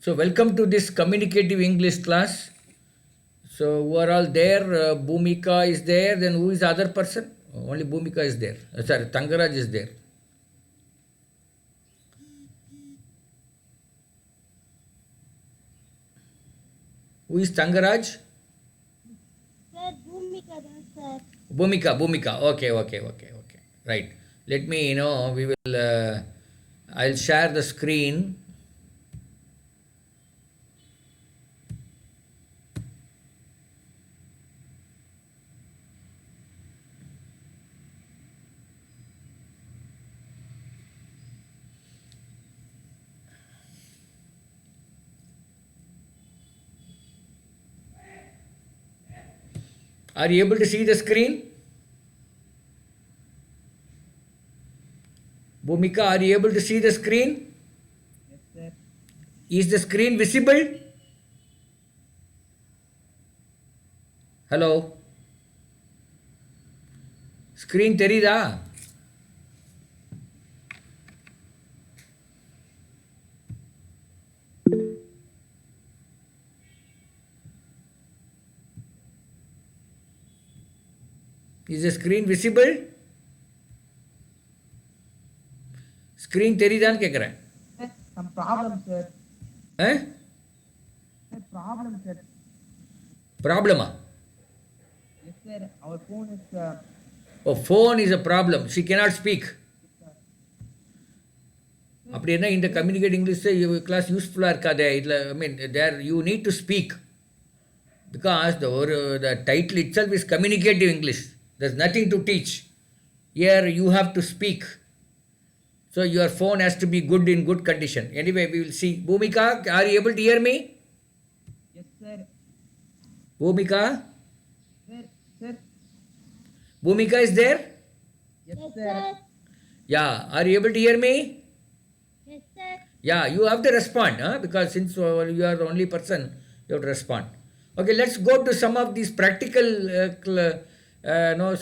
So welcome to this communicative English class. So who are all there? Bhumika is there. Then who is the other person? Only Bhumika is there. Sorry, Tangaraj is there. Who is Tangaraj? Sir, Bhumika, sir. Bhumika. Okay. Right. Let me, we will, I'll share the screen. Are you able to see the screen? Bhumika, are you able to see the screen? Yes, sir. Is the screen visible? Hello? Screen தெரியுதா? Is the screen visible? Screen தெரியுதான்னு கேட்குறேன். Sir, some problem, sir. Eh? Sir, problem, sir. Problemா? Yes, sir. Our phone is. Oh, phone is a problem. She cannot speak. அப்படி என்ன இந்த communicate English class யூஸ்ஃபுல்லாக இருக்காது. இதில் I mean there you need to speak because the title itself is communicative English. There's nothing to teach. Here you have to speak. So your phone has to be good in good condition. Anyway, we will see. Bhumika, are you able to hear me? Yes, sir. Bhumika? Sir. Bhumika is there? Yes, Yes, sir. sir. Yeah. Are you able to hear me? Yes, sir. Yeah, you have to respond, because since you are the only person, you have to respond. Okay, let's go to some of these practical,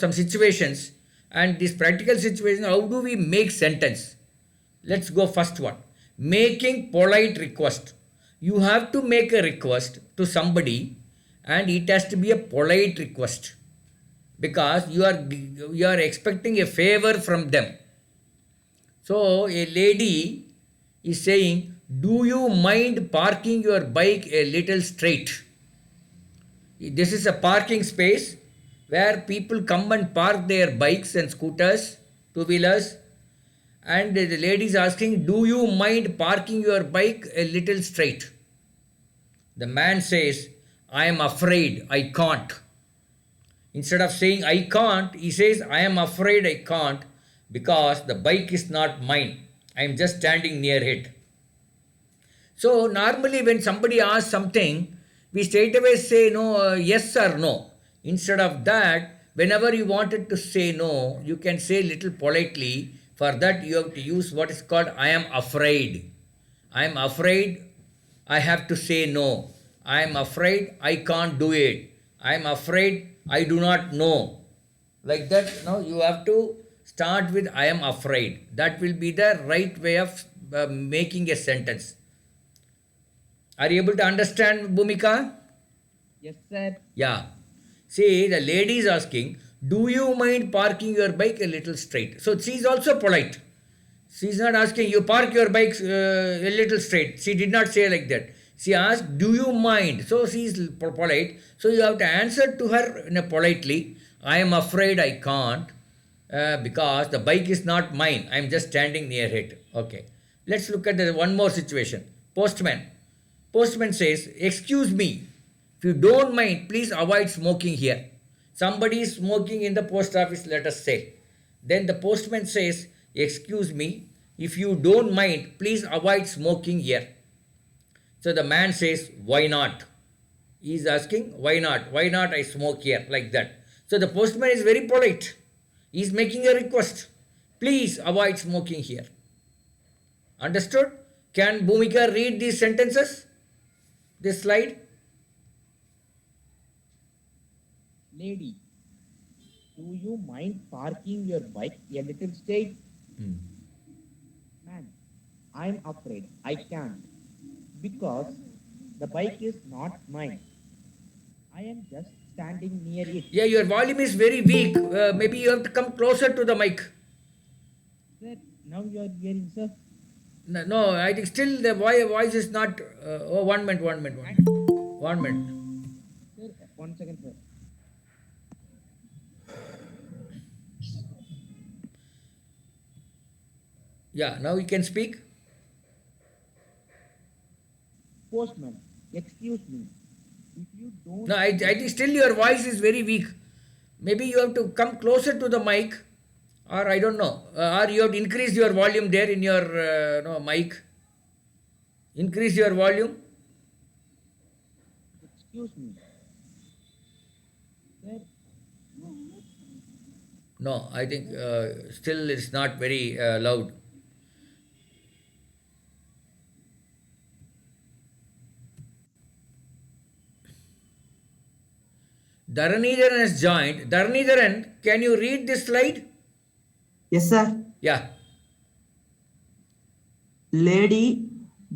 some situations. And these practical situations, how do we make sentence? Let's go first one. Making polite request. You have to make a request to somebody, and it has to be a polite request because you are expecting a favor from them. So a lady is saying, do you mind parking your bike a little straight? This is a parking space where people come and park their bikes and scooters, two-wheelers, and the lady is asking, do you mind parking your bike a little straight? The man says, I am afraid I can't. Instead of saying I can't, he says, I am afraid I can't because the bike is not mine. I am just standing near it. So normally when somebody asks something, we straight away say no, yes or no. Instead of that, whenever you wanted to say no, you can say little politely. For that you have to use what is called I am afraid. I am afraid I have to say no. I am afraid I can't do it. I am afraid I do not know. Like that, you have to start with I am afraid. That will be the right way of making a sentence. Are you able to understand, Bhumika? Yes, sir. Yeah. See, the lady is asking, do you mind parking your bike a little straight? So she is also polite. She is not asking, you park your bike a little straight. She did not say like that. She asked, do you mind? So she is polite. So you have to answer to her politely, I am afraid I can't because the bike is not mine. I am just standing near it. Okay. Let's look at one more situation. Postman. Postman says, excuse me, if you don't mind, please avoid smoking here. Somebody is smoking in the post office, let us say. Then the postman says, excuse me, if you don't mind, please avoid smoking here. So the man says, why not? He is asking, why not? Why not I smoke here? Like that. So the postman is very polite. He is making a request. Please avoid smoking here. Understood? Can Bhumika read these sentences? This slide? Lady, do you mind parking your bike a little straight? Man, I'm afraid I can't Because the bike is not mine. I am just standing near it. Yeah, your volume is very weak. Maybe you have to come closer to the mic. Sir, now you are hearing, sir. No, no, I think still the voice is not. Oh, 1 minute, 1 minute, 1 minute. 1 minute. Sir, 1 second, sir. Yeah, now you can speak. Postman, excuse me. If you don't No, I think still your voice is very weak. Maybe you have to come closer to the mic, or I don't know, or you have to increase your volume there in your no, mic. Increase your volume. excuse me, sir, No, I think still it's not very loud. Dharanidharan has joined. Dharanidharan, can you read this slide? Yes, sir. Yeah, Lady,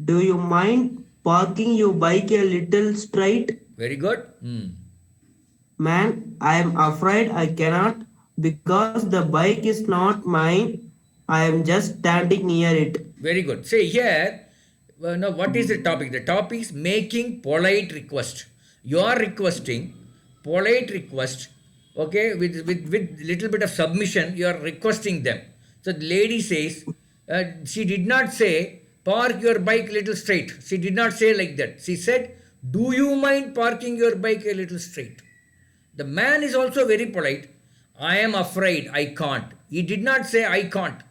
do you mind parking your bike a little straight? very good. Man, I am afraid I cannot because the bike is not mine. I am just standing near it. Very good. Say here, now what is the topic? The topic is making polite request. You are requesting polite request, okay, with little bit of submission. You are requesting them. So the lady says, she did not say park your bike little straight. She did not say like that. She said, do you mind parking your bike a little straight? The man is also very polite. I am afraid I can't. He did not say I can't.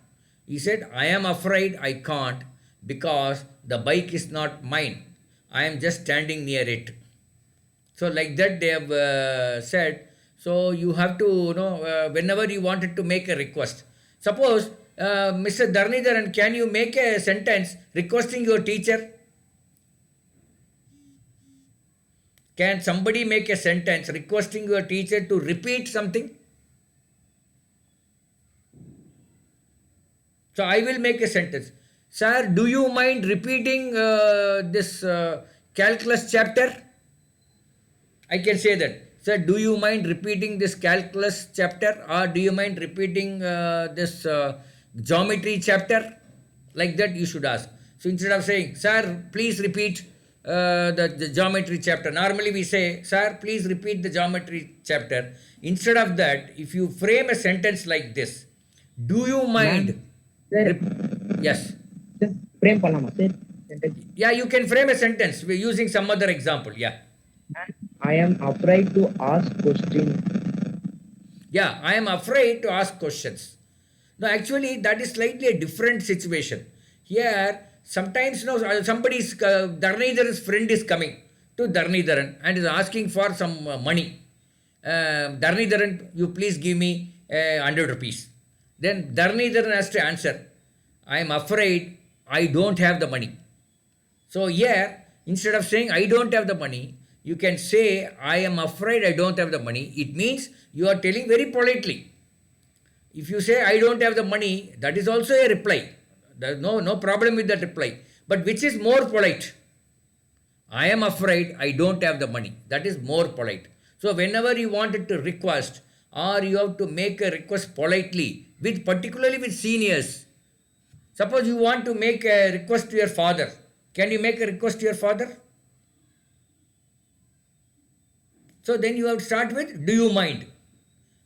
He said, I am afraid I can't because the bike is not mine. I am just standing near it. So, like that, they have said. So, you have to, whenever you wanted to make a request. Suppose, Mr. Dharnidharan, can you make a sentence requesting your teacher? Can somebody make a sentence requesting your teacher to repeat something? So I will make a sentence. Sir, do you mind repeating this calculus chapter? I can say that. Sir, do you mind repeating this calculus chapter, or do you mind repeating this geometry chapter? Like that you should ask. So instead of saying, sir, please repeat the geometry chapter. Normally we say, sir, please repeat the geometry chapter. Instead of that, if you frame a sentence like this, do you mind? sir, Yes. sir, frame பண்ணலாமா sir? Sentence. Yeah, you can frame a sentence using some other example. Yeah. I am afraid to ask questions. Yeah, I am afraid to ask questions. No, actually, that is slightly a different situation. Here, sometimes somebody's Dharnidharan's friend is coming to Dharnidharan and is asking for some money. Dharnidharan, you please give me 100 rupees. Then Dharnidharan has to answer, I am afraid I don't have the money. So here, instead of saying I don't have the money, you can say I am afraid I don't have the money. It means you are telling very politely. If you say I don't have the money, that is also a reply. There is no problem with that reply. But which is more polite? I am afraid I don't have the money. That is more polite. So whenever you wanted to request or you have to make a request politely, with particularly with seniors. Suppose you want to make a request to your father. Can you make a request to your father? So then you have to start with do you mind?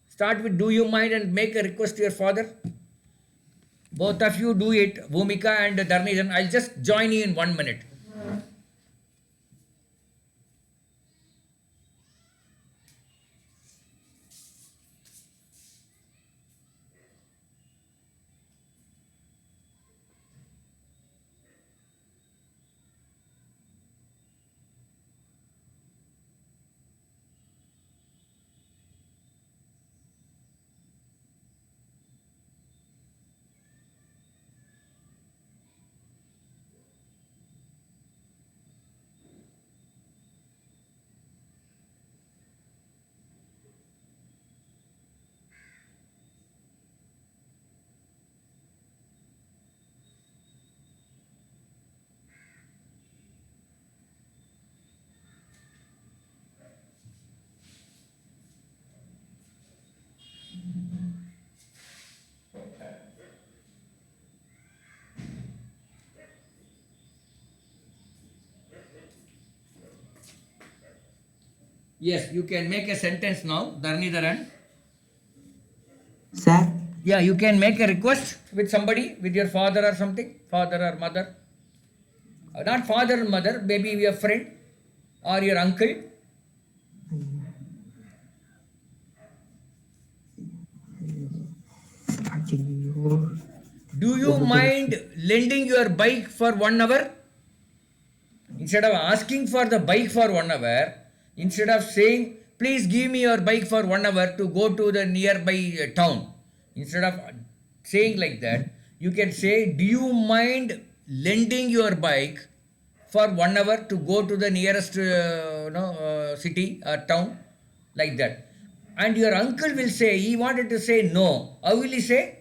Start with do you mind and make a request to your father. Both of you do it, Bhumika and Dharnidharan. I'll just join you in 1 minute. Yes, you can make a sentence now, Dharnidharan. Sir, Yeah, you can make a request with somebody, with your father or something, father or mother. Not father and mother, maybe your friend or your uncle. Do you mind lending your bike for 1 hour? Instead of asking for the bike for 1 hour, instead of saying, please give me your bike for 1 hour to go to the nearby town, instead of saying like that, you can say, do you mind lending your bike for 1 hour to go to the nearest city or town? Like that. And your uncle will say, he wanted to say no. How will he say?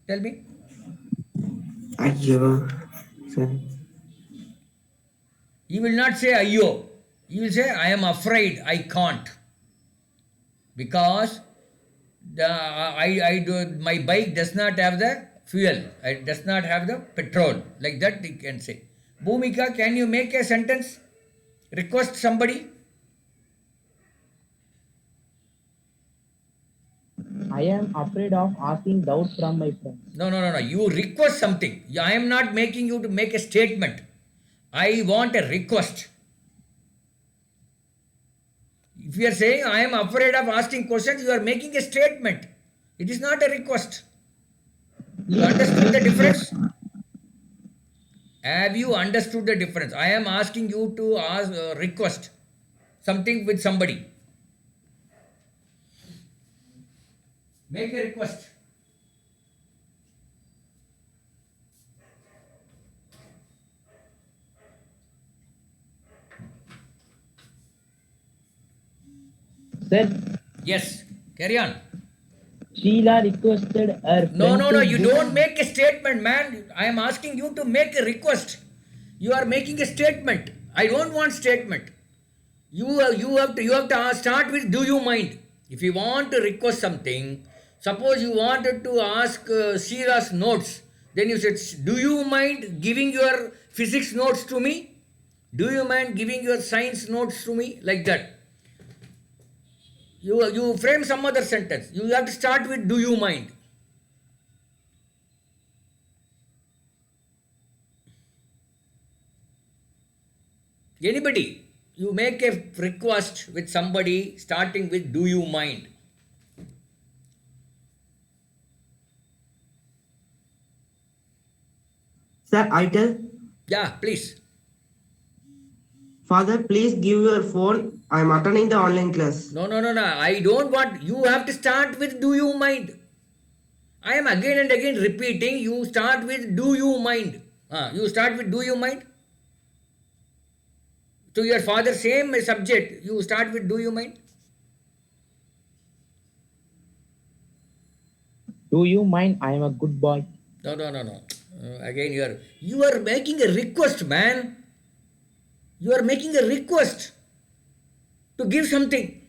Tell me. Ayyo. Sir. He will not say ayyo. He will say, I am afraid, I can't. Because my bike does not have the fuel, it does not have the petrol. Like that you can say. Bhumika, can you make a sentence? Request somebody? I am afraid of asking doubts from my friends. No. You request something. I am not making you to make a statement. I want a request. If you are saying I am afraid of asking questions, you are making a statement. It is not a request. You understood the difference? Have you understood the difference? I am asking you to ask request something with somebody. Make a request. Sir, Yes. Carry on. Sheila requested her friend No. to You book. don't make a statement, man. I am asking you to make a request. You are making a statement. I don't want statement. You have to start with do you mind? If you want to request something, suppose you wanted to ask Shira's notes, then you said, do you mind giving your physics notes to me? Do you mind giving your science notes to me? Like that. You frame some other sentence. You have to start with do you mind? Anybody, you make a request with somebody starting with do you mind? Sir, I tell. Yeah, please. Father, please give your phone. I am attending the online class. No. I don't want. You have to start with do you mind? I am again and again repeating. You start with do you mind? You start with do you mind? To your father, same subject. You start with do you mind? Do you mind? I am a good boy. No. Again, you are making a request, man. You are making a request to give something.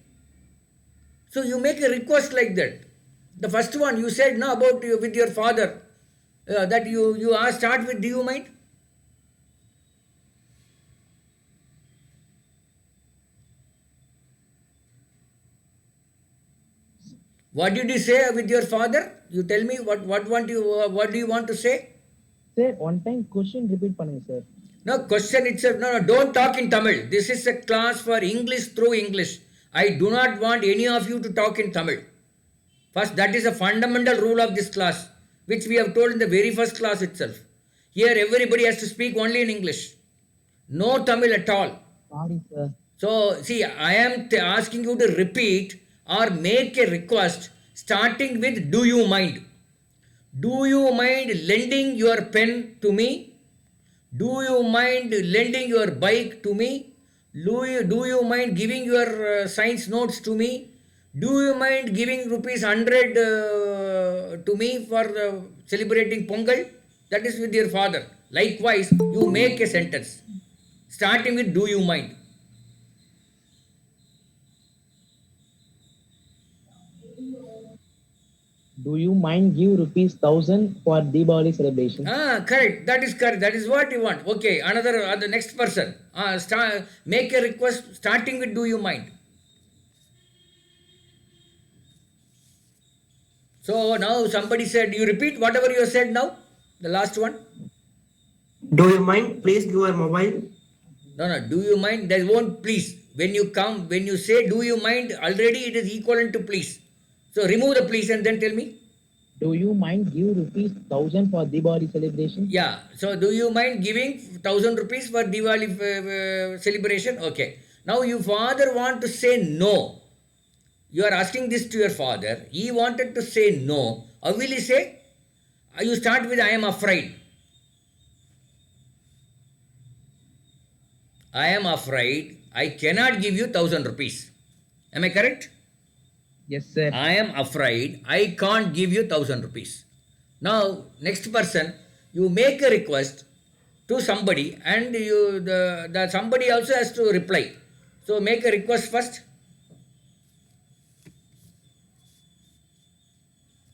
So you make a request like that. The first one you said no about you with your father that you ask start with do you mind? What did you say with your father? You tell me what do you want to say? Sir, one time question repeat பண்ணுங்க sir. No question itself. No. Don't talk in Tamil. This is a class for English through English. I do not want any of you to talk in Tamil. First, that is a fundamental rule of this class, which we have told in the very first class itself. Here, everybody has to speak only in English. No Tamil at all. Sorry sir. So, see, I am asking you to repeat or make a request starting with do you mind? Do you mind lending your pen to me? Do you mind lending your bike to me? Do you mind giving your science notes to me? Do you mind giving rupees 100 to me for celebrating Pongal? That is with your father. Likewise, you make a sentence starting with do you mind? Do you mind give rupees 1,000 for Diwali celebration? Correct. That is correct. That is what you want. Okay, the next person. Make a request starting with do you mind? So now somebody said, you repeat whatever you said now, the last one. Do you mind? Please give your mobile. No, no, do you mind? There won't please. When you come, when you say do you mind, already it is equivalent to please. So remove the please and then tell me. Do you mind give rupees 1,000 for Diwali celebration? Yeah. So do you mind giving 1,000 rupees for Diwali celebration? Okay. Now your father want to say no. You are asking this to your father. He wanted to say no. How will he say? You start with I am afraid. I am afraid I cannot give you 1,000 rupees. Am I correct? Yes, sir. I am afraid I can't give you 1,000 rupees. Now, next person, you make a request to somebody and the somebody also has to reply. So make a request first.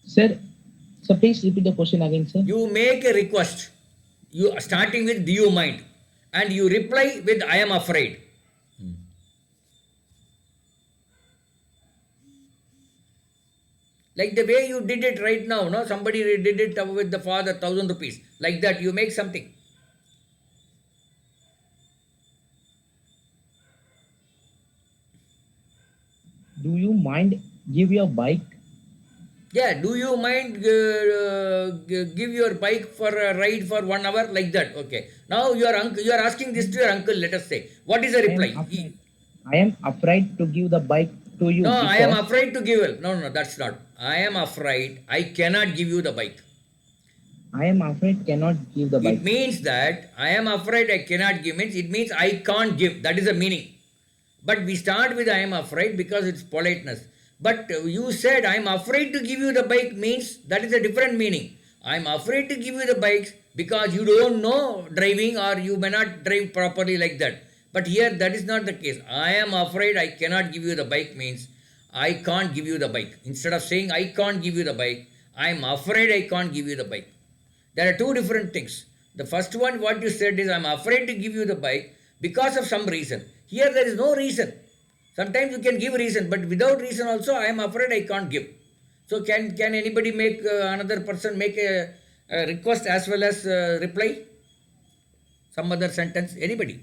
Sir, so please repeat the question again, sir. You make a request. You starting with do you mind? And you reply with I am afraid. Like the way you did it right now, no? Somebody did it with the father, 1,000 rupees. Like that, you make something. Do you mind give your bike? Yeah, do you mind give your bike for a ride for 1 hour like that? Okay. Now your uncle, you are asking this to your uncle. Let us say, what is the I am reply? afraid. I am afraid to give the bike to you No, I am because afraid to give it. No, no, that's not. I am afraid I cannot give you the bike. I am afraid cannot give the It bike. means that I am afraid I cannot give means it means I can't give. That is the meaning. But we start with I am afraid because it's politeness. But you said I am afraid to give you the bike means that is a different meaning. I am afraid to give you the bikes because you don't know driving or you may not drive properly like that. But here that is not the case. I am afraid I cannot give you the bike means I can't give you the bike. Instead of saying I can't give you the bike, I am afraid I can't give you the bike. There are two different things. The first one, what you said is, I'm afraid to give you the bike because of some reason. Here, there is no reason. Sometimes you can give reason, but without reason also, I am afraid I can't give. So, can anybody make another person make a request as well as reply? Some other sentence? Anybody?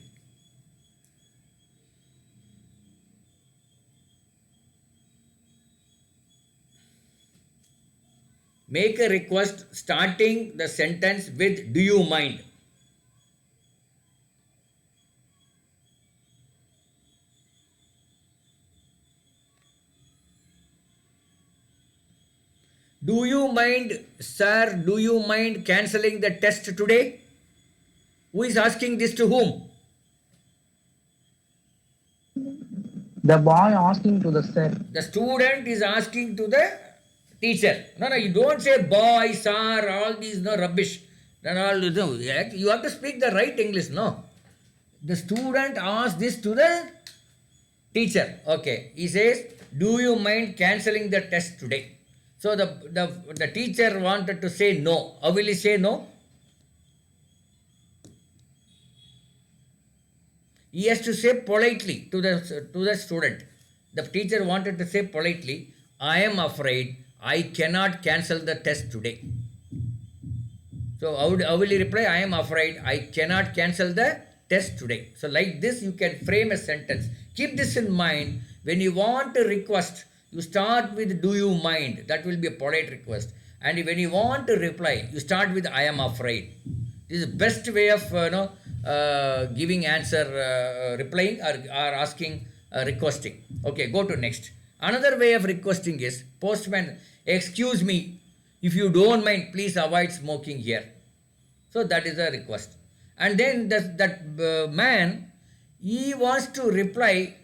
Make a request starting the sentence with, do you mind? Do you mind, sir? Do you mind cancelling the test today? Who is asking this to whom? The boy asking to the sir. The student is asking to the teacher. No, no, you don't say boy, sir, all these no rubbish. And all no, you have to speak the right English, no. The student asks this to the teacher. Okay. He says, do you mind cancelling the test today? So the teacher wanted to say no. How will he say no? He has to say politely to the student. The teacher wanted to say politely, I am afraid I cannot cancel the test today. So how will he reply? I am afraid I cannot cancel the test today. So like this you can frame a sentence. Keep this in mind. When you want a request, you start with do you mind? That will be a polite request. And when you want to reply, you start with I am afraid. This is the best way of giving answer, replying or asking, requesting. Okay, go to next. Another way of requesting is postman, excuse me, if you don't mind, please avoid smoking here. So that is a request. And then that man, he wants to reply.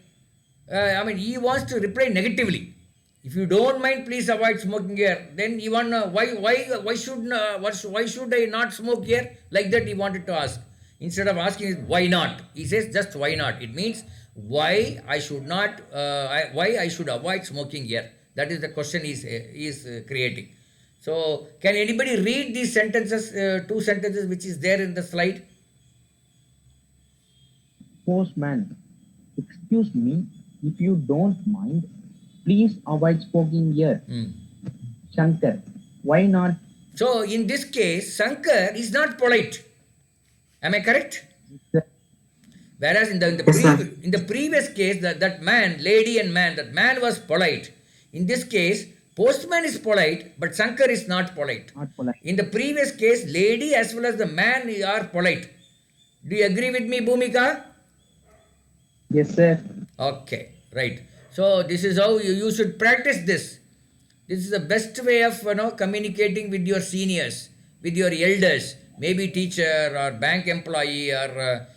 He wants to reply negatively. If you don't mind, please avoid smoking here. Then even why should I not smoke here? Like that he wanted to ask. Instead of asking why not, he says just why not. It means why I should not, why I should avoid smoking here. That is the question he is creating. So can anybody read these sentences, two sentences which is there in the slide? Postman, excuse me, if you don't mind, please avoid smoking here. Hmm. Shankar. Why not? So in this case, Shankar is not polite. Am I correct? Sir. Whereas Yes, sir. in the previous case, that man, lady and man, that man was polite. In this case, postman is polite, but Shankar is not polite. Not polite. In the previous case, lady as well as the man are polite. Do you agree with me, Bhumika? Yes, sir. Okay, right. So this is how you should practice this. This is the best way of communicating with your seniors, with your elders, maybe teacher or bank employee or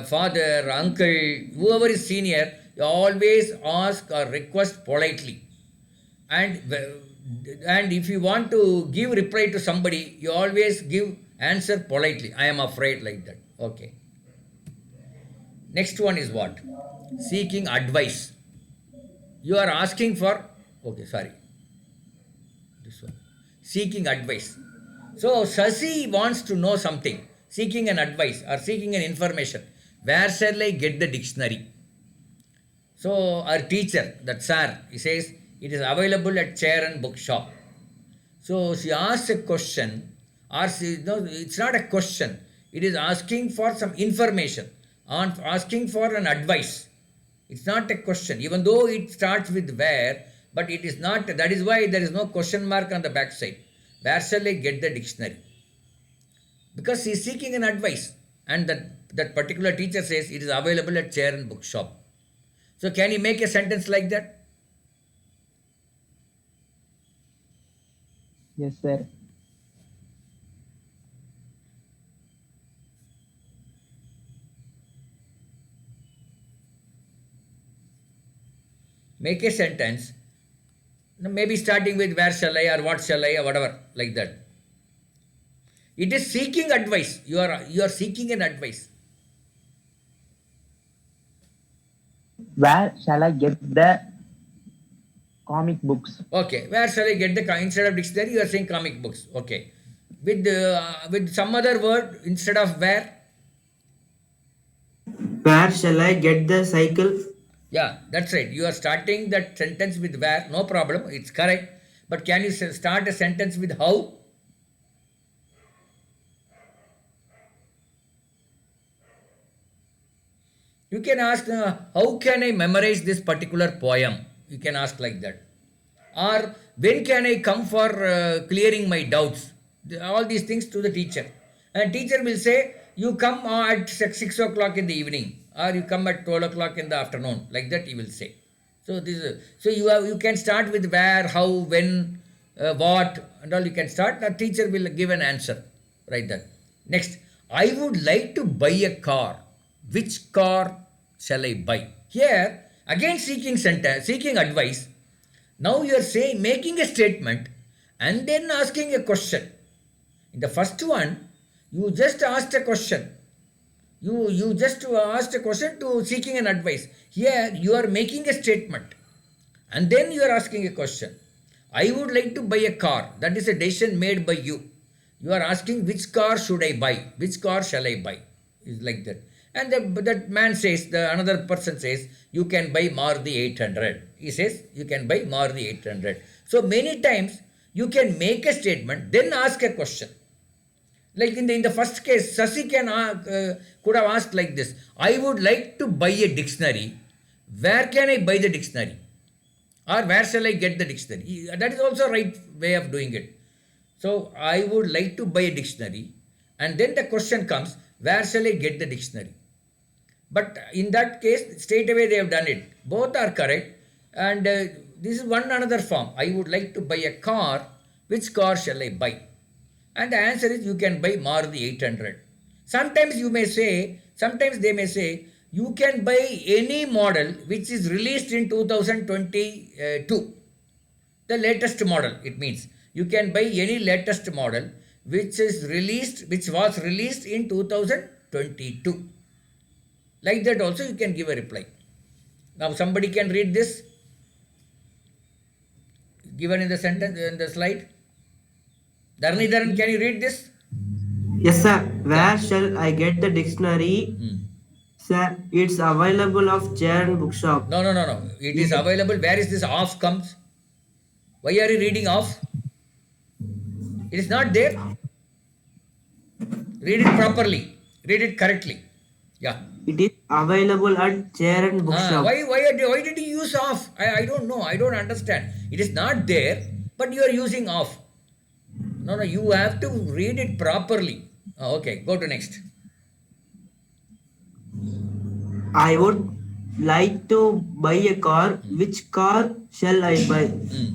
father, uncle, whoever is senior. You always ask or request politely, and and if you want to give reply to somebody, you always give answer politely. I am afraid, like that. Okay. Next one is what? Seeking advice. You are asking for, okay, sorry, this one. Seeking advice. So Sasi wants to know something, seeking an advice or seeking an information. Where shall I get the dictionary? So our teacher, that sir, he says it is available at chair and bookshop. So she asks a question, or she, no, it's not a question. It is asking for some information, on asking for an advice. It's not a question, even though it starts with where, but it is not. That is why there is no question mark on the back side. Where shall I get the dictionary? Because she is seeking an advice, and that particular teacher says it is available at chair and bookshop. So can you make a sentence like that? Yes, sir. Make a sentence, maybe starting with where shall I or what shall I or whatever, like that. It is seeking advice. You are seeking an advice. Where shall I get the comic books? Okay, where shall I get the instead of dictionary? You are saying comic books. Okay, with some other word instead of where. Where shall I get the cycle? Yeah, that's right. You are starting that sentence with where. No problem. It's correct. But can you start a sentence with how? You can ask, how can I memorize this particular poem? You can ask like that. Or when can I come for clearing my doubts? All these things to the teacher. And teacher will say, you come at 6 o'clock in the evening, or you come at 12 o'clock in the afternoon. Like that he will say. So this is, so you can start with where, how, when, what, and all you can start. The teacher will give an answer. Right there. Next, I would like to buy a car. Which car shall I buy? Here, again seeking advice. Now you are saying, making a statement and then asking a question. In the first one, you just asked a question. You just asked a question to seeking an advice. Here, you are making a statement and then you are asking a question. I would like to buy a car. That is a decision made by you. You are asking, which car should I buy? Which car shall I buy? Is like that. And that man says, the another person says, you can buy Maruti 800. He says, you can buy Maruti 800. So many times you can make a statement, then ask a question. Like in the first case, Sasi could have asked like this: I would like to buy a dictionary. Where can I buy the dictionary? Or where shall I get the dictionary? That is also right way of doing it. So I would like to buy a dictionary, and then the question comes: where shall I get the dictionary? But in that case, straight away they have done it. Both are correct, and this is one another form. I would like to buy a car. Which car shall I buy? And the answer is, you can buy Maruti 800. Sometimes you may say, sometimes they may say, you can buy any model which is released in 2022. The latest model, it means. You can buy any latest model which was released in 2022. Like that also you can give a reply. Now somebody can read this, given in the sentence, in the slide. Dharnidharan, can you read this? Yes, sir. Yeah. Where shall I get the dictionary? Sir, it's available of chair and bookshop. No. It is available. Where is this off comes? Why are you reading off? It is not there. Read it properly. Read it correctly. Yeah. It is available at chair and bookshop. Why did you use off? I don't know. I don't understand. It is not there, but you are using off. No, no, you have to read it properly. Okay, go to next. I would like to buy a car. Which car shall I buy?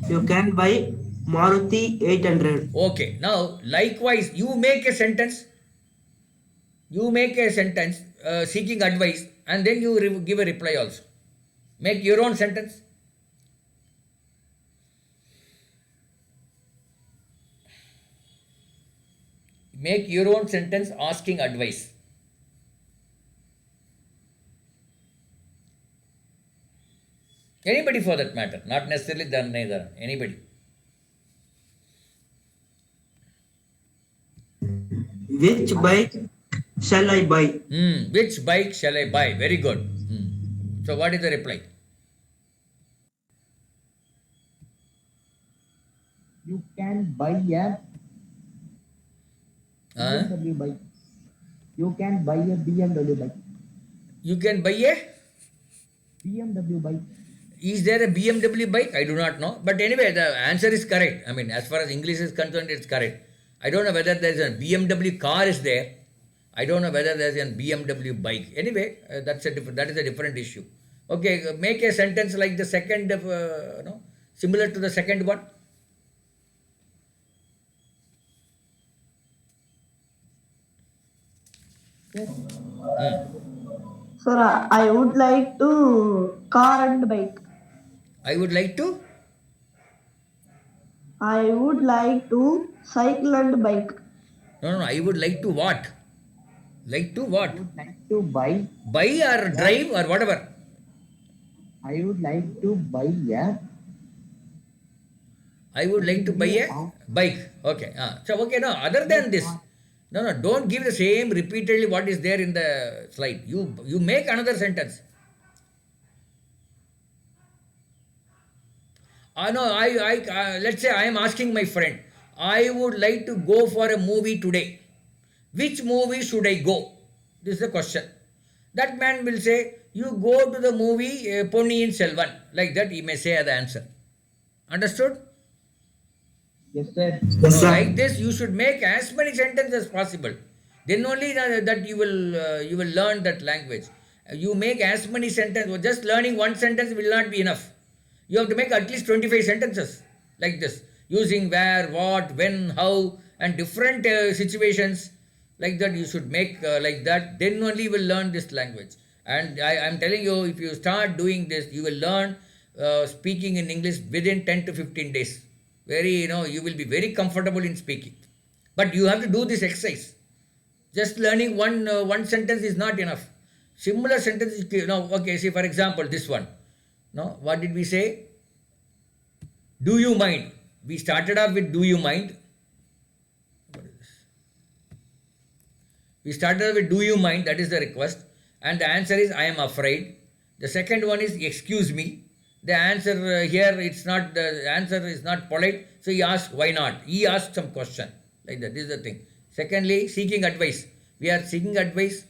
You can buy Maruti 800. Okay, now likewise, you make a sentence. You make a sentence seeking advice, and then you give a reply also. Make your own sentence. Make your own sentence asking advice. Anybody for that matter, not necessarily neither. Anybody. Which bike shall I buy? Which bike shall I buy? Very good. So, what is the reply? You can buy a BMW bike. You can buy a BMW bike. You can buy a. BMW bike. Is there a BMW bike? I do not know. But anyway, the answer is correct. I mean, as far as English is concerned, it's correct. I don't know whether there is a BMW car is there. I don't know whether there is a BMW bike. Anyway, that is a different issue. Okay, make a sentence like the second, similar to the second one. Yes. Sir, I would like to car and bike. I would like to. I would like to cycle and bike. No, I would like to what? Like to what? I would like to buy. Buy or drive or whatever. I would like to buy a. I would like to buy a bike. Okay. So, okay, no, other than this, no, don't give the same repeatedly what is there in the slide. You make another sentence. Let's say I am asking my friend, I would like to go for a movie today. Which movie should I go? This is the question. That man will say, you go to the movie Ponniyin Selvan. Like that, he may say the answer. Understood? Yes, sir. Yes, sir. Like this, you should make as many sentences as possible. Then only that you will learn that language. You make as many sentences. Just learning one sentence will not be enough. You have to make at least 25 sentences like this, using where, what, when, how, and different situations. Like that, you should make like that. Then only you will learn this language. And I am telling you, if you start doing this, you will learn speaking in English within 10 to 15 days. You will be very comfortable in speaking. But you have to do this exercise. Just learning one sentence is not enough. Similar sentences, okay, see for example, this one. No, what did we say? Do you mind? We started off with do you mind? What is this? We started off with do you mind? That is the request. And the answer is I am afraid. The second one is excuse me. The answer here, the answer is not polite. So he asked why not. He asked some question. Like that. This is the thing. Secondly, seeking advice. We are seeking advice.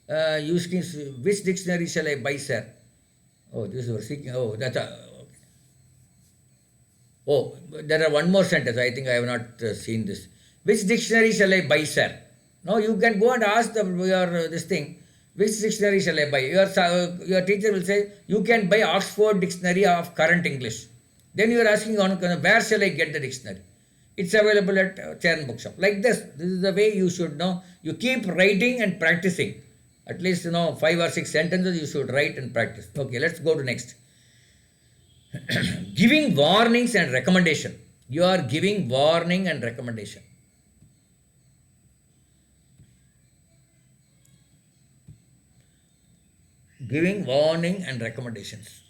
Using which dictionary shall I buy, sir? Oh, this was seeking. Oh, that's a. Okay. Oh, there are one more sentence. I think I have not seen this. Which dictionary shall I buy, sir? No, you can go and ask this thing. Which dictionary shall I buy? Your teacher will say, you can buy Oxford Dictionary of Current English. Then you are asking, where shall I get the dictionary? It's available at Charan Bookshop. Like this. This is the way you should know. You keep writing and practicing. At least, 5 or 6 sentences you should write and practice. Okay, let's go to next. Giving warnings and recommendation. You are giving warning and recommendation. Giving warning and recommendations.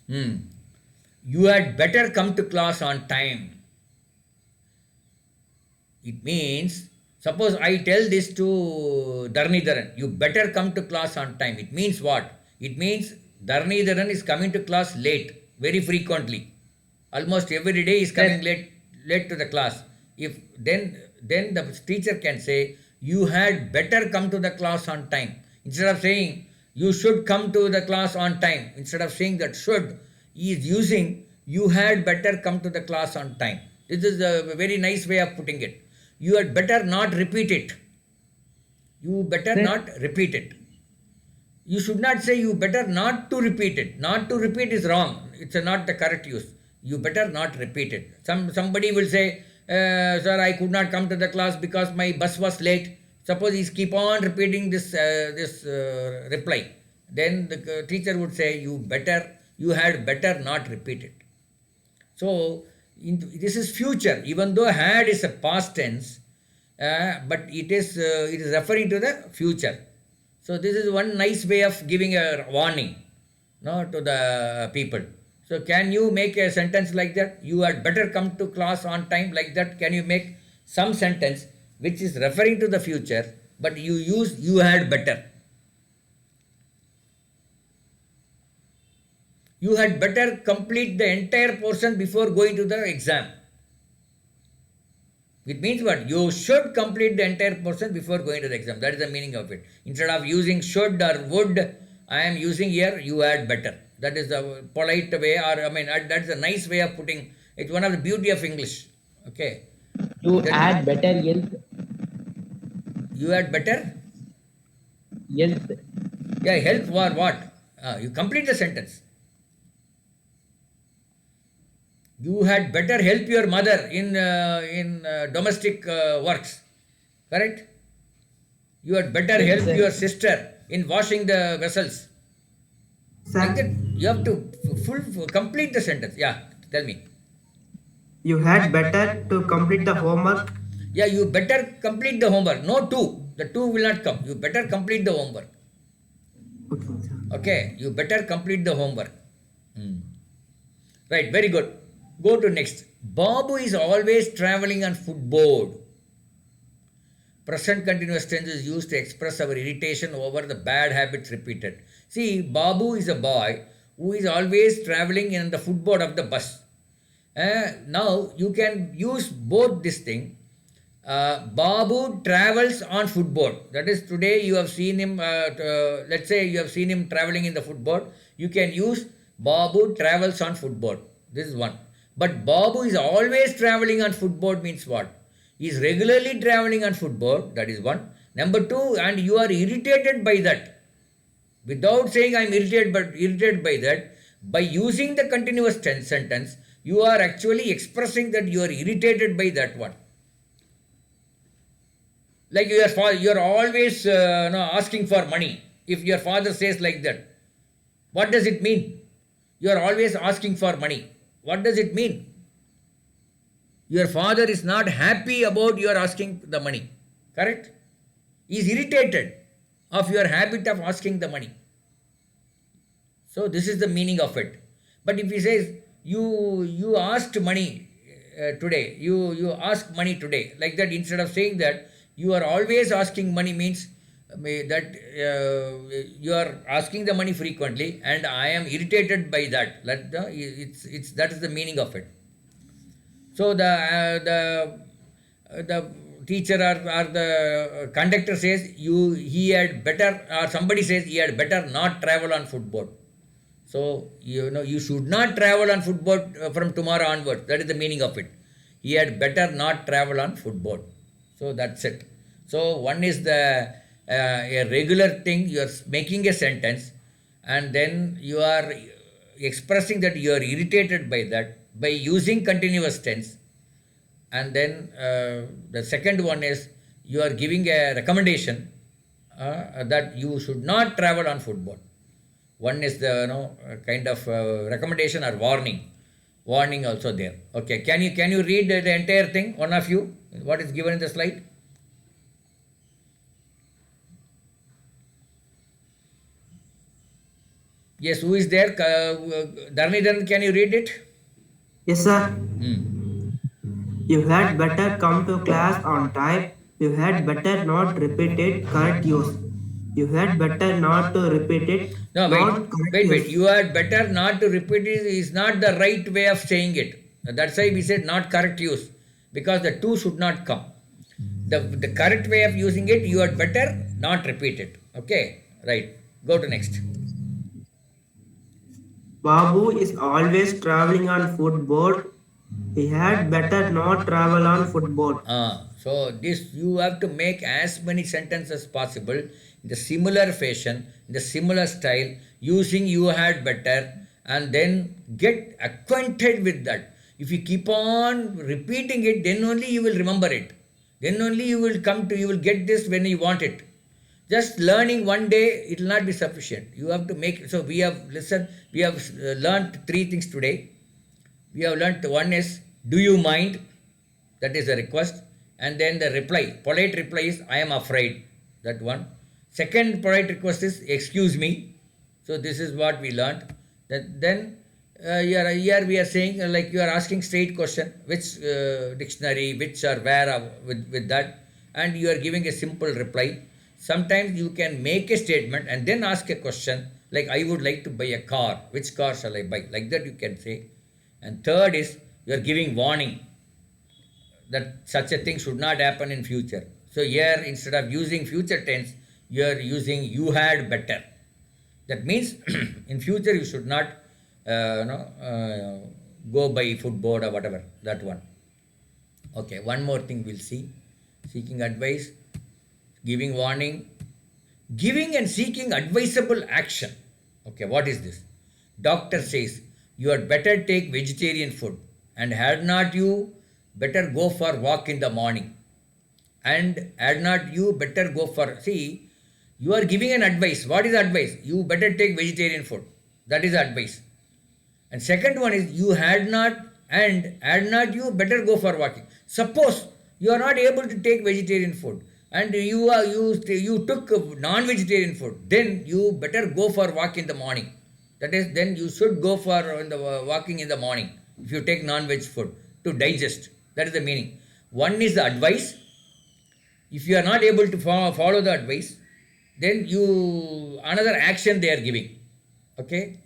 You had better come to class on time. It means, suppose I tell this to Dharnidharan, you better come to class on time. It means what? It means Dharnidharan is coming to class late. very frequently. Almost every day is coming late to the class. If then the teacher can say, you had better come to the class on time. Instead of saying you should come to the class on time, instead of saying that should, he is using you had better come to the class on time. This is a very nice way of putting it. You had better not repeat it. You better Sir. not repeat it. You should not say you better not to repeat it. Not to repeat is wrong. It's not the correct use. You better not repeat it. Somebody will say, sir, I could not come to the class because my bus was late. Suppose he keep on repeating this reply. Then the teacher would say, you had better not repeat it. So this is future. Even though had is a past tense, but it is referring to the future. So this is one nice way of giving a warning, no, to the people. So can you make a sentence like that? You had better come to class on time, like that. Can you make some sentence which is referring to the future, but you use you had better? You had better complete the entire portion before going to the exam. It means what? You should complete the entire portion before going to the exam. That is the meaning of it. Instead of using should or would, I am using here you had better. That is the polite way, or I mean, that's a nice way of putting. It's one of the beauty of English. Okay. You Then- add better else. You had better? Yes. Yeah, help or what? You complete the sentence. You had better help your mother in domestic works. Correct? You had better Yes, help sir. your sister in washing the vessels. Like that, Sir, you have to complete the sentence. Yeah, tell me. you had better to complete the homework. Yeah, you better complete the homework. No two. The two will not come. You better complete the homework. Okay, sir. Okay, you better complete the homework. Right, very good. Go to next. Babu is always traveling on footboard. Present continuous tense is used to express our irritation over the bad habits repeated. See, Babu is a boy who is always traveling in the footboard of the bus. Now, you can use both this thing. Babu travels on footboard. That is, today you have seen him, let's say you have seen him traveling in the footboard. You can use Babu travels on footboard. This is one. But Babu is always traveling on footboard means what? He is regularly traveling on footboard. That is one. Number two, and you are irritated by that. Without saying I am irritated by that, by using the continuous tense sentence, you are actually expressing that you are irritated by that one. Like you are always asking for money. If your father says like that, what does it mean? You are always asking for money. What does it mean? Your father is not happy about your asking the money. Correct? He is irritated of your habit of asking the money. So this is the meaning of it. But if he says you asked money today, you ask money today, like that, instead of saying that you are always asking money means that you are asking the money frequently and I am irritated by that. That is the meaning of it. So the teacher or the conductor says he had better, or somebody says he had better not travel on footboard. So you should not travel on footboard from tomorrow onwards. That is the meaning of it. He had better not travel on footboard. So that's it. So one is a regular thing. You are making a sentence, and then you are expressing that you are irritated by that by using continuous tense. And then the second one is you are giving a recommendation that you should not travel on footboard. One is the kind of recommendation or warning. Warning also there. Okay, can you read the entire thing? One of you, what is given in the slide? Yes, who is there? Dharnidan, can you read it? Yes, sir. Hmm. You had better come to class on time. You had better not repeat it. Correct use. You had better not to repeat it. No, Not correct wait. use. You had better not to repeat it is not the right way of saying it. That's why we said not correct use. Because the two should not come. The correct way of using it, you had better not repeat it. Okay? Right. Go to next. Babu is always traveling on footboard. He had better not travel on footboard. So this you have to make as many sentences as possible in the similar fashion, in the similar style, using you had better, and then get acquainted with that. If you keep on repeating it, then only you will remember it. Then only you will get this when you want it. Just learning one day, it will not be sufficient. You have to make, so we have learned three things today. We have learnt one is, do you mind? That is a request. And then the reply, polite reply is, I am afraid. That one. Second polite request is, excuse me. So this is what we learnt. Then here we are saying, like you are asking straight question, which dictionary, which or where with that. And you are giving a simple reply. Sometimes you can make a statement and then ask a question, like I would like to buy a car. Which car shall I buy? Like that you can say. And third is, you are giving warning that such a thing should not happen in future. So here, instead of using future tense, you are using you had better. That means in future you should not go by footboard or whatever. That one. Okay, one more thing we'll see. Seeking advice, giving warning, giving and seeking advisable action. Okay, what is this? Doctor says, you had better take vegetarian food, and had not you better go for walk in the morning. And had not you better go for, see, you are giving an advice. What is advice? You better take vegetarian food. That is advice. And second one is, you had not and had not you better go for walking. Suppose you are not able to take vegetarian food and you took non-vegetarian food, then you better go for walk in the morning. That is, then you should go for walking in the morning if you take non-veg food to digest. That is the meaning. One is the advice. If you are not able to follow the advice, then another action they are giving. Okay?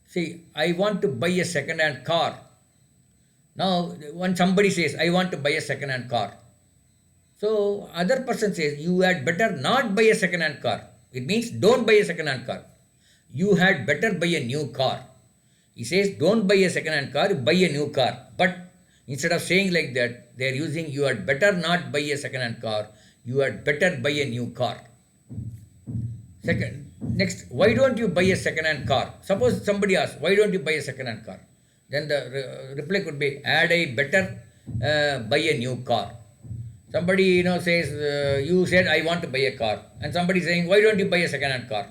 See, I want to buy a second-hand car. Now, when somebody says, I want to buy a second-hand car. So, other person says, you had better not buy a second-hand car. It means, don't buy a second-hand car. You had better buy a new car. He says, don't buy a second-hand car, buy a new car. But instead of saying like that, they are using, you had better not buy a second-hand car. You had better buy a new car. Next, why don't you buy a second-hand car? Suppose somebody asks, why don't you buy a second-hand car? Then the reply could be, had I better buy a new car. Somebody says, you said I want to buy a car. And somebody is saying, why don't you buy a second-hand car?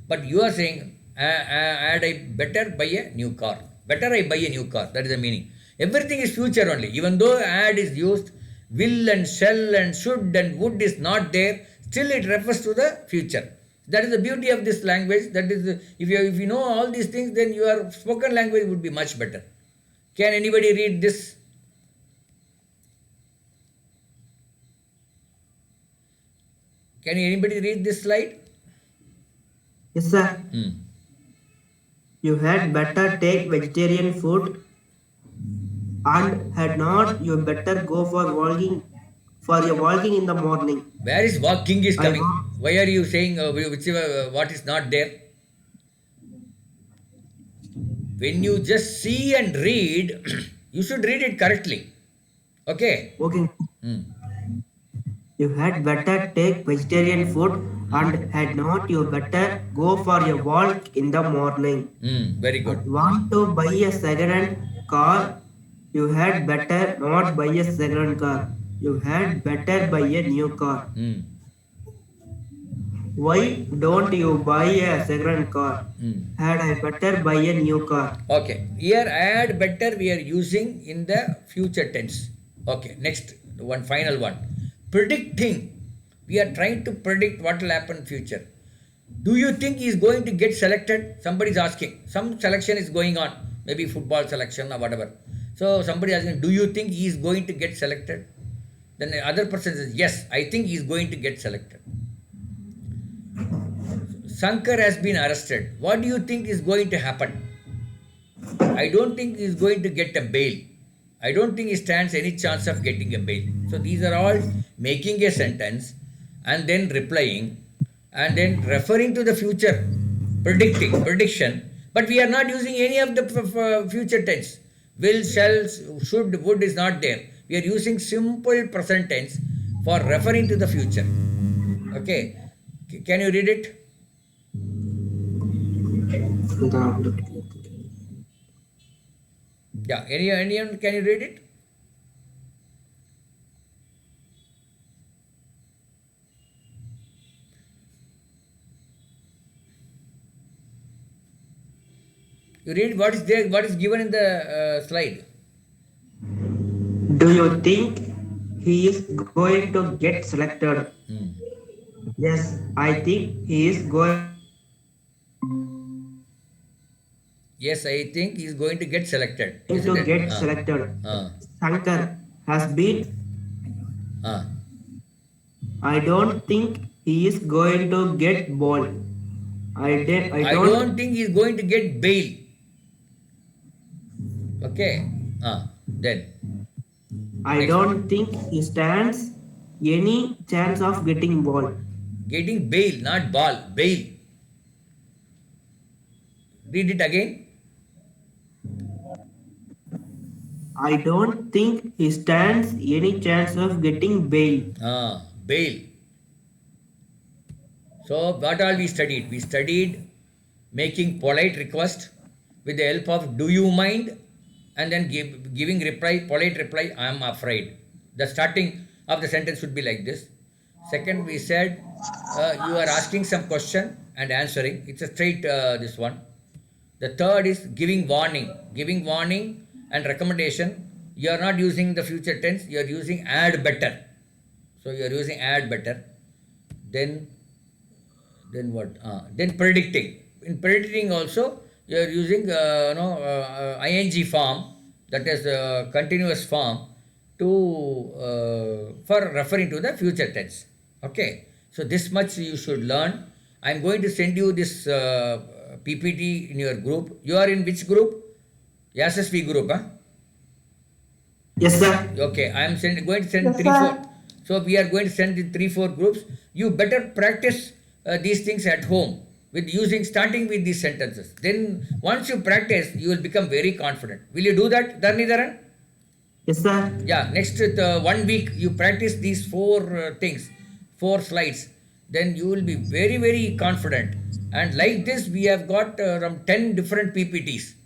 But you are saying, had I better buy a new car. Better I buy a new car. That is the meaning. Everything is future only. Even though had is used, will and shall and should and would is not there, still it refers to the future. That is the beauty of this language. That is, if you know all these things, then your spoken language would be much better. Can anybody read this? Can anybody read this slide? Yes, sir. You had better take vegetarian food, and had not you better go for your walking in the morning. Where is walking is I coming? want- Why are you saying whichever what is not there? When you just see and read, you should read it correctly. Okay? Okay. Hmm. You had better take vegetarian food, and had not you better go for a walk in the morning. Very good. Want to buy a second-hand car? You had better not buy a second car. You had better buy a new car. Hmm. Why don't you buy a second car? Had I better buy a new car? Okay. Here add better we are using in the future tense. Okay. Next one, final one. Predicting. We are trying to predict what will happen in future. Do you think he is going to get selected? Somebody is asking. Some selection is going on. Maybe football selection or whatever. So somebody is asking, do you think he is going to get selected? Then the other person says, yes, I think he is going to get selected. Shankar has been arrested. What do you think is going to happen? I don't think he's going to get a bail. I don't think he stands any chance of getting a bail. So these are all making a sentence and then replying and then referring to the future, prediction. But we are not using any of the future tense. Will, shall, should, would is not there. We are using simple present tense for referring to the future. Okay. Can you read it? Yeah. Anyone can you read it? You read what is there, what is given in the slide. Do you think he is going to get selected? Hmm. Yes, I think he is going Yes, I think he is going to get selected, to isn't it? get selected. Shankar has been. Ah. I don't think he is going to get ball. I I don't. don't think he is going to get bail. Okay. Then. I Next don't think he stands any chance of getting ball. Getting bail, not ball. Bail. Read it again. I don't think he stands any chance of getting bail. Bail. So what all we studied? We studied making polite request with the help of do you mind and then giving reply, polite reply, I am afraid. The starting of the sentence should be like this. Second, we said you are asking some question and answering. It's a straight this one. The third is giving warning and recommendation. You are not using the future tense, you are using add better. So you are using add better. Then what? Then predicting. In predicting also, you are using ing form, that is continuous form, to for referring to the future tense. Okay. So this much you should learn. I am going to send you this PPT in your group. You are in which group? SSV group, huh? Yes, sir. Okay, I am going to send Yes, three, sir. four. So we are going to send the 3, 4 groups. You better practice these things at home with starting with these sentences. Then once you practice, you will become very confident. Will you do that, Dharnidharan? Yes, sir. Yeah, next 1 week you practice these 4 things, 4 slides. Then you will be very, very confident. And like this, we have got around 10 different PPTs.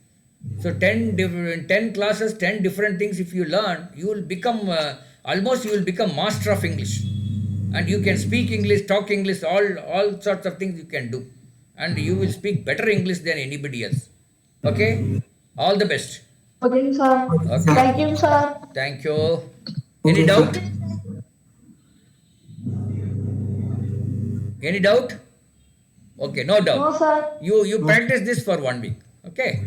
So 10 classes, 10 different things. If you learn, you will become almost you will become master of English, and you can speak English, talk English, all sorts of things you can do, and you will speak better English than anybody else. Okay, all the best. Okay, sir. Okay, Thank you, sir. thank you. Any Okay, doubt? sir. Any doubt? Okay, no doubt. No, sir. You No. practice this for 1 week. Okay.